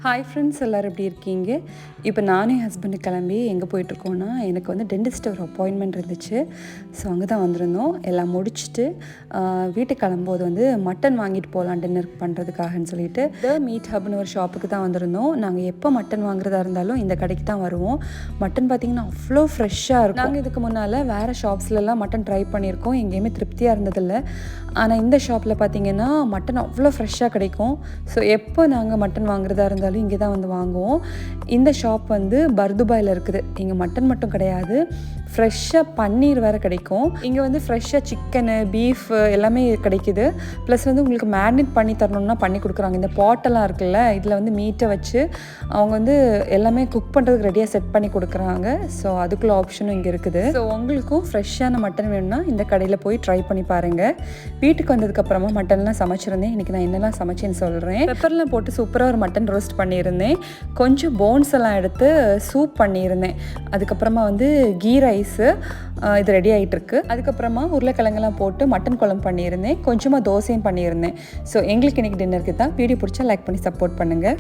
Hi friends, எல்லோரும் எப்படி இருக்கீங்க? இப்போ நானும் என் ஹஸ்பண்டு கிளம்பி எங்கே போயிட்டுருக்கோன்னா, எனக்கு வந்து டென்டிஸ்ட் ஒரு அப்பாயின்மெண்ட் இருந்துச்சு. ஸோ அங்கே தான் வந்திருந்தோம். எல்லாம் முடிச்சுட்டு வீட்டுக்கு கிளம்பும்போது வந்து மட்டன் வாங்கிட்டு போகலாம் டின்னர் பண்ணுறதுக்காகன்னு சொல்லிட்டு மீட் ஹப்னு ஒரு ஷாப்புக்கு தான் வந்திருந்தோம். நாங்கள் எப்போ மட்டன் வாங்குறதா இருந்தாலும் இந்த கடைக்கு தான் வருவோம். மட்டன் பார்த்திங்கன்னா அவ்வளோ ஃப்ரெஷ்ஷாக இருக்கும். நாங்கள் இதுக்கு முன்னால் வேறு ஷாப்ஸ்லலாம் மட்டன் ட்ரை பண்ணியிருக்கோம், எங்கேயுமே திருப்தியாக இருந்ததில்லை. ஆனால் இந்த ஷாப்பில் பார்த்திங்கன்னா மட்டன் அவ்வளோ ஃப்ரெஷ்ஷாக கிடைக்கும். ஸோ எப்போ நாங்கள் மட்டன் வாங்குறதா இருந்தாலும் இங்கே தான் வந்து வாங்குவோம். இந்த ஷாப் வந்து பர்துபாயில் இருக்குது. இங்கே மட்டன் மட்டும் கிடையாது, ஃப்ரெஷ்ஷாக பன்னீர் வேறு கிடைக்கும். இங்கே வந்து ஃப்ரெஷ்ஷாக சிக்கனு, பீஃப் எல்லாமே கிடைக்குது. ப்ளஸ் வந்து உங்களுக்கு மேரினேட் பண்ணி தரணும்னா பண்ணி கொடுக்குறாங்க. இந்த பாட்டெல்லாம் இருக்குல்ல, இதில் வந்து மீட்டை வச்சு அவங்க வந்து எல்லாமே குக் பண்ணுறதுக்கு ரெடியாக செட் பண்ணி கொடுக்குறாங்க. ஸோ அதுக்குள்ள ஆப்ஷனும் இங்கே இருக்குது. ஸோ உங்களுக்கும் ஃப்ரெஷ்ஷான மட்டன் வேணும்னா இந்த கடையில் போய் ட்ரை பண்ணி பாருங்கள். வீட்டுக்கு வந்ததுக்கப்புறமா மட்டன்லாம் சமைச்சிருந்தேன். இன்றைக்கி நான் என்னெல்லாம் சமைச்சேன்னு சொல்கிறேன். பெப்பர்லாம் போட்டு சூப்பராக ஒரு மட்டன் ரோஸ்ட் பண்ணியிருந்தேன். கொஞ்சம் போன்ஸ் எல்லாம் எடுத்து சூப் பண்ணியிருந்தேன். அதுக்கப்புறமா வந்து கீ ரைஸு இது ரெடி ஆகிட்டுருக்கு. அதுக்கப்புறமா உருளைக்கிழங்கெல்லாம் போட்டு மட்டன் குழம்பு பண்ணியிருந்தேன். கொஞ்சமாக தோசையும் பண்ணியிருந்தேன். ஸோ எங்களுக்கு இன்றைக்கி டின்னருக்கு தான். வீடியோ பிடிச்சா லைக் பண்ணி சப்போர்ட் பண்ணுங்கள்.